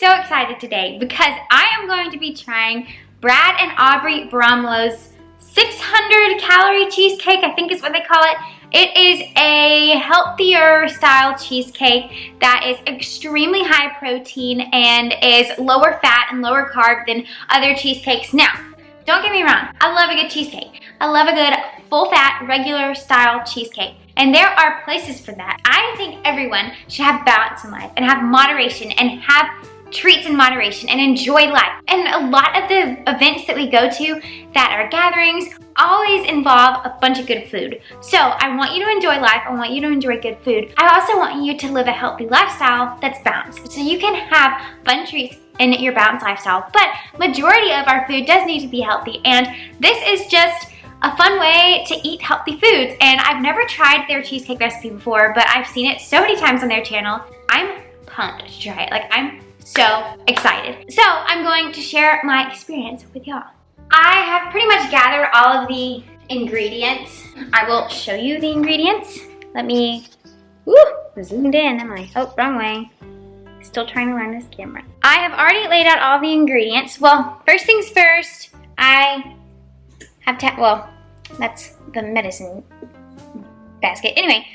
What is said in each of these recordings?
so excited today because I am going to be trying Brad and Aubrie Bromlow's 600 calorie cheesecake, I think is what they call it. It is a healthier style cheesecake that is extremely high protein and is lower fat and lower carb than other cheesecakes. Now, don't get me wrong, I love a good cheesecake. I love a good full fat, regular style cheesecake. And there are places for that. I think everyone should have balance in life and have moderation and have treats in moderation and enjoy life. And a lot of the events that we go to that are gatherings always involve a bunch of good food. So I want you to enjoy life. I want you to enjoy good food. I also want you to live a healthy lifestyle that's balanced. So you can have fun treats in your balanced lifestyle, but majority of our food does need to be healthy. And this is just a fun way to eat healthy foods. And I've never tried their cheesecake recipe before, but I've seen it so many times on their channel. I'm pumped to try it. Like, I'm so excited. So I'm going to share my experience with y'all. I have pretty much gathered all of the ingredients. I will show you the ingredients. Let me, zoomed in, am I? Oh, wrong way. Still trying to learn this camera. I have already laid out all the ingredients. Well, first things first, I have to, well, that's the medicine basket. Anyway,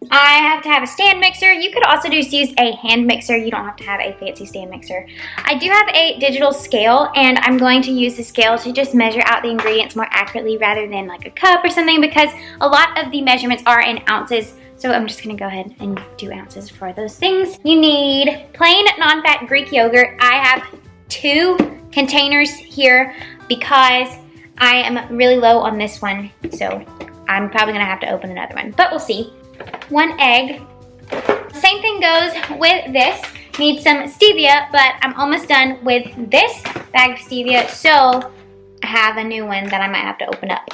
I have to have a stand mixer. You could also just use a hand mixer. You don't have to have a fancy stand mixer. I do have a digital scale, and I'm going to use the scale to just measure out the ingredients more accurately rather than like a cup or something, because a lot of the measurements are in ounces. So I'm just gonna go ahead and do ounces for those things. You need plain non-fat Greek yogurt. I have 2 containers here because I am really low on this one. So I'm probably gonna have to open another one, but we'll see. 1 egg. Same thing goes with this. Need some stevia, but I'm almost done with this bag of stevia, so I have a new one that I might have to open up.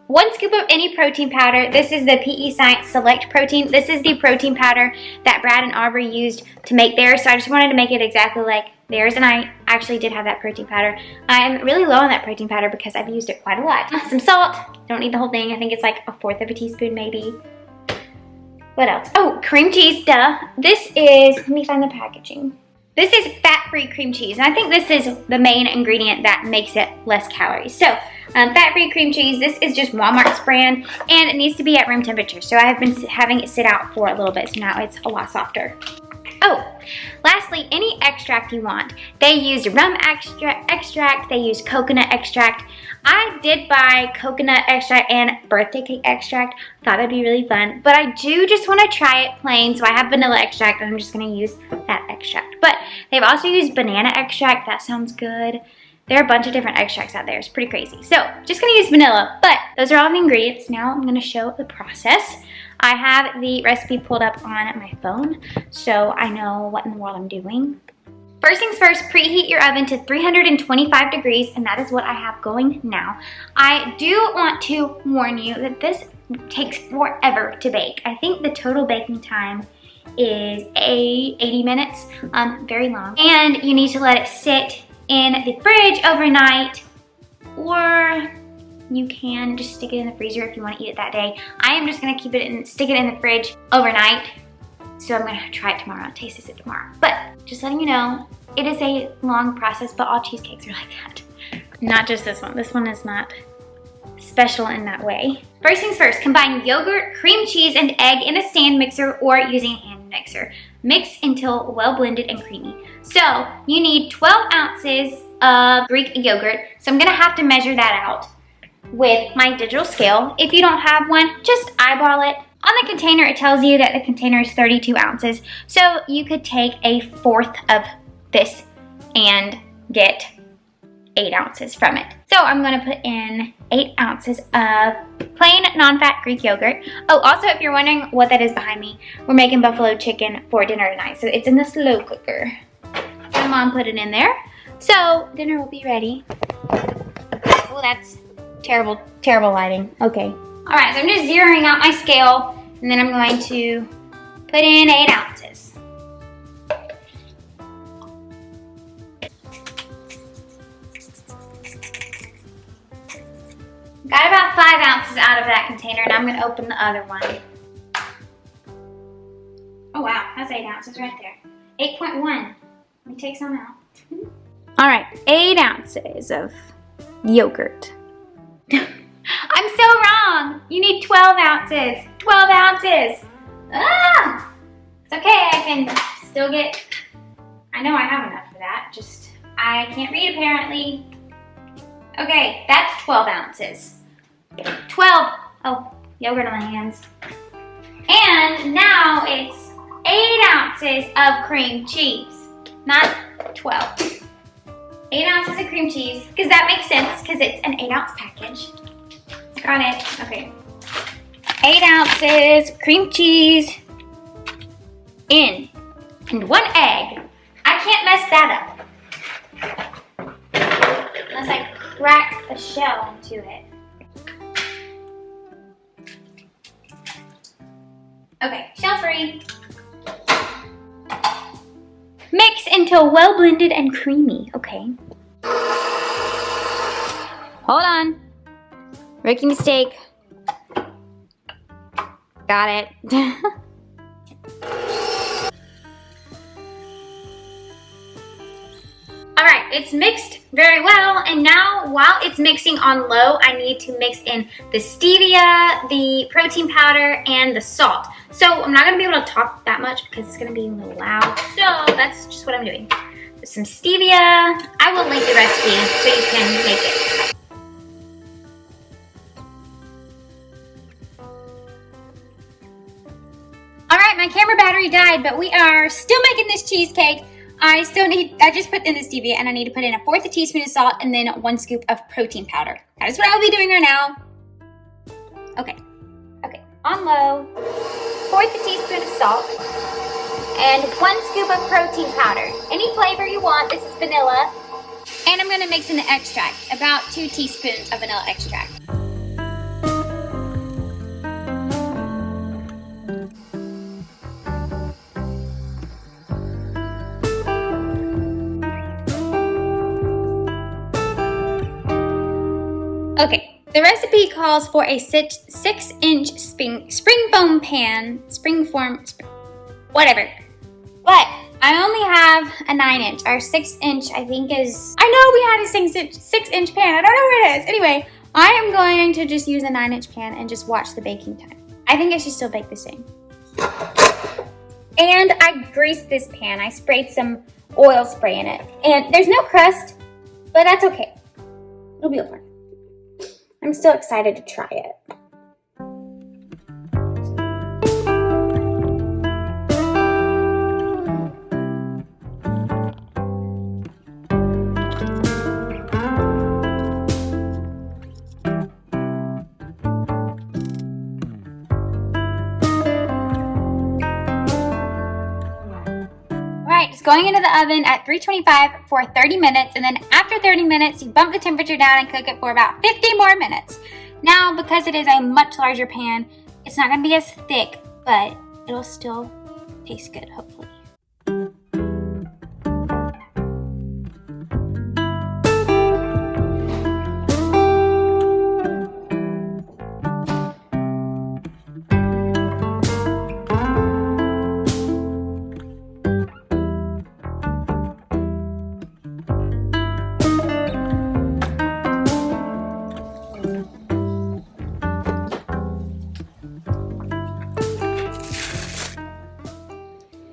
1 scoop of any protein powder. This is the PE Science Select Protein. This is the protein powder that Brad and Aubrie used to make theirs, so I just wanted to make it exactly like theirs, and I actually did have that protein powder. I'm really low on that protein powder because I've used it quite a lot. Some salt. Don't need the whole thing. I think it's like 1/4 of a teaspoon maybe. What else? Oh, cream cheese, duh. This is, let me find the packaging. This is fat-free cream cheese, and I think this is the main ingredient that makes it less calories. So, fat-free cream cheese, this is just Walmart's brand, and it needs to be at room temperature. So I have been having it sit out for a little bit, so now it's a lot softer. Oh, lastly, any extract you want. They used rum extract, they used coconut extract. I did buy coconut extract and birthday cake extract. Thought that'd be really fun, but I do just want to try it plain, so I have vanilla extract, and I'm just gonna use that extract. But they've also used banana extract. That sounds good. There are a bunch of different extracts out there. It's pretty crazy. So just gonna use vanilla, but those are all the ingredients. Now I'm gonna show the process. I have the recipe pulled up on my phone, so I know what in the world I'm doing. First things first, preheat your oven to 325 degrees, and that is what I have going now. I do want to warn you that this takes forever to bake. I think the total baking time is 80 minutes, very long. And you need to let it sit in the fridge overnight, or you can just stick it in the freezer if you want to eat it that day. I am just gonna keep it and stick it in the fridge overnight. So I'm gonna try it tomorrow and taste it tomorrow. But just letting you know, it is a long process, but all cheesecakes are like that. Not just this one. This one is not special in that way. First things first, combine yogurt, cream cheese, and egg in a stand mixer or using a hand mixer. Mix until well blended and creamy. So you need 12 ounces of Greek yogurt. So I'm gonna have to measure that out with my digital scale. If you don't have one, just eyeball it. On the container, it tells you that the container is 32 ounces. So you could take 1/4 of this and get 8 ounces from it. So I'm gonna put in 8 ounces of plain non-fat Greek yogurt. Oh, also if you're wondering what that is behind me, we're making buffalo chicken for dinner tonight. So it's in the slow cooker. My mom put it in there. So dinner will be ready. Oh, that's terrible, terrible lighting. Okay. All right, so I'm just zeroing out my scale, and then I'm going to put in 8 ounces. Got about 5 ounces out of that container, and I'm gonna open the other one. Oh wow, that's 8 ounces right there. 8.1. Let me take some out. All right, 8 ounces of yogurt. I'm so wrong. You need 12 ounces. 12 ounces. Ah! It's okay, I can still get, I know I have enough for that, just I can't read apparently. Okay, that's 12 ounces. 12, oh, yogurt on my hands. And now it's 8 ounces of cream cheese, not 12. 8 ounces of cream cheese, because that makes sense, because it's an 8-ounce package. Got it, okay. 8 ounces cream cheese in, and 1 egg. I can't mess that up. Unless I crack the shell into it. Okay, shell free. Mix until well blended and creamy, okay. Hold on. Rookie mistake. Got it. Alright, it's mixed very well, and now while it's mixing on low, I need to mix in the stevia, the protein powder, and the salt. So I'm not going to be able to talk that much because it's going to be a little loud. So that's just what I'm doing. With some stevia. I will link the recipe so you can make it. Alright, my camera battery died, but we are still making this cheesecake. I just put in the stevia, and I need to put in 1/4 teaspoon of salt and then 1 scoop of protein powder. That is what I'll be doing right now. Okay, on low, 1/4 teaspoon of salt, and 1 scoop of protein powder. Any flavor you want, this is vanilla. And I'm gonna mix in the extract, about 2 teaspoons of vanilla extract. Okay, the recipe calls for a 6-inch spring foam pan, whatever. But I only have a 9-inch. Our 6-inch, I think is, I know we had a 6-inch pan. I don't know where it is. Anyway, I am going to just use a 9-inch pan and just watch the baking time. I think I should still bake the same. And I greased this pan. I sprayed some oil spray in it. And there's no crust, but that's okay. It'll be fun. I'm still excited to try it. It's going into the oven at 325 for 30 minutes, and then after 30 minutes, you bump the temperature down and cook it for about 50 more minutes. Now, because it is a much larger pan, it's not going to be as thick, but it'll still taste good, hopefully.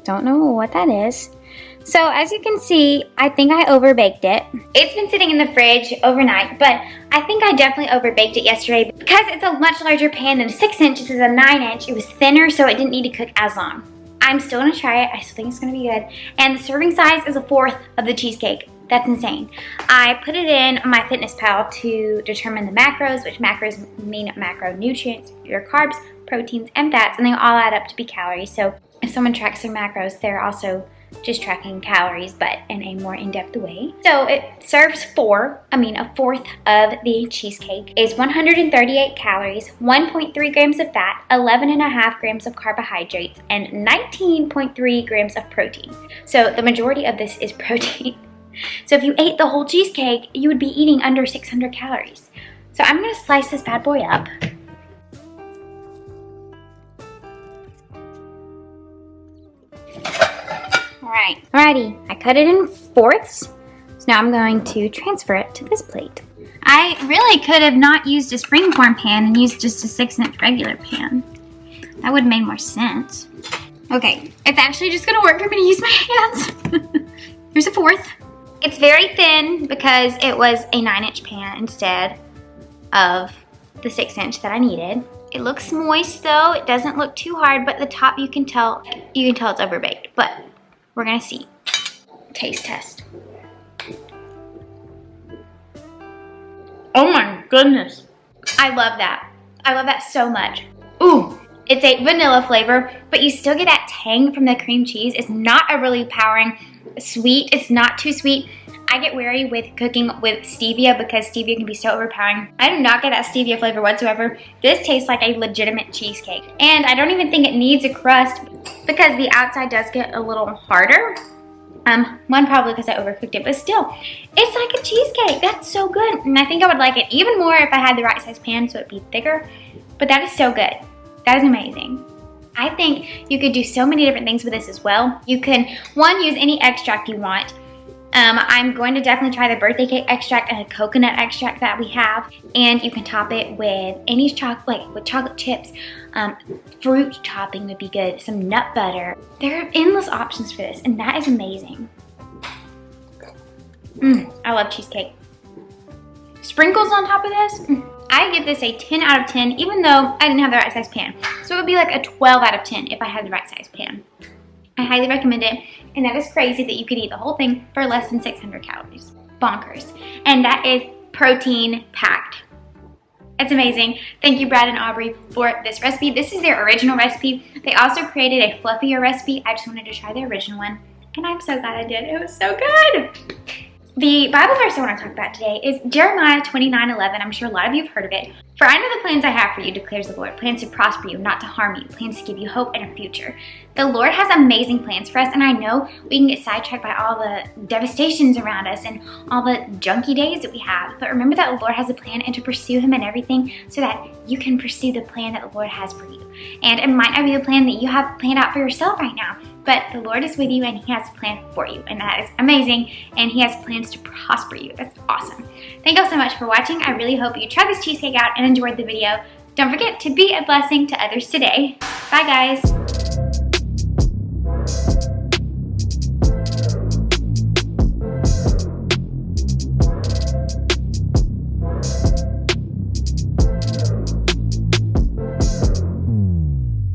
Don't know what that is. So as you can see, I think I overbaked it. It's been sitting in the fridge overnight, but I think I definitely overbaked it yesterday because it's a much larger pan than a 6-inch. This is a 9-inch. It was thinner, so it didn't need to cook as long. I'm still gonna try it. I still think it's gonna be good. And the serving size is 1/4 of the cheesecake. That's insane. I put it in MyFitnessPal to determine the macros, which macros mean macronutrients, your carbs, proteins, and fats, and they all add up to be calories. So if someone tracks their macros, they're also just tracking calories, but in a more in-depth way. So it serves 1/4 of the cheesecake is 138 calories, 1.3 grams of fat, 11.5 grams of carbohydrates, and 19.3 grams of protein. So the majority of this is protein. So if you ate the whole cheesecake, you would be eating under 600 calories. So I'm gonna slice this bad boy up. All right. Alrighty, I cut it in fourths. So now I'm going to transfer it to this plate. I really could have not used a springform pan and used just a 6-inch regular pan. That would have made more sense. Okay, it's actually just gonna work for me to use my hands. Here's a fourth. It's very thin because it was a 9-inch pan instead of the 6-inch that I needed. It looks moist though. It doesn't look too hard, but the top you can tell it's overbaked. But we're gonna see. Taste test. Oh my goodness. I love that. I love that so much. Ooh, it's a vanilla flavor, but you still get that tang from the cream cheese. It's not overpowering sweet. It's not too sweet. I get wary with cooking with stevia because stevia can be so overpowering. I do not get that stevia flavor whatsoever. This tastes like a legitimate cheesecake. And I don't even think it needs a crust because the outside does get a little harder. One probably because I overcooked it, but still, it's like a cheesecake. That's so good. And I think I would like it even more if I had the right size pan so it'd be thicker. But that is so good. That is amazing. I think you could do so many different things with this as well. You can, one, use any extract you want. I'm going to definitely try the birthday cake extract and the coconut extract that we have. And you can top it with any chocolate, like with chocolate chips. Fruit topping would be good, some nut butter. There are endless options for this, and that is amazing. I love cheesecake. Sprinkles on top of this, I give this a 10 out of 10, even though I didn't have the right size pan. So it would be like a 12 out of 10 if I had the right size pan. I highly recommend it, and that is crazy that you could eat the whole thing for less than 600 calories. Bonkers. And that is protein packed. It's amazing. Thank you, Brad and Aubrie, for this recipe. This is their original recipe. They also created a fluffier recipe. I just wanted to try the original one, and I'm so glad I did. It was so good. The Bible verse I want to talk about today is Jeremiah 29:11. I'm sure a lot of you have heard of it. For I know the plans I have for you, declares the Lord. Plans to prosper you, not to harm you. Plans to give you hope and a future. The Lord has amazing plans for us, and I know we can get sidetracked by all the devastations around us and all the junky days that we have. But remember that the Lord has a plan and to pursue Him in everything so that you can pursue the plan that the Lord has for you. And it might not be the plan that you have planned out for yourself right now, but the Lord is with you and He has a plan for you, and that is amazing, and He has plans to prosper you. That's awesome. Thank you all so much for watching. I really hope you tried this cheesecake out and enjoyed the video. Don't forget to be a blessing to others today. Bye guys.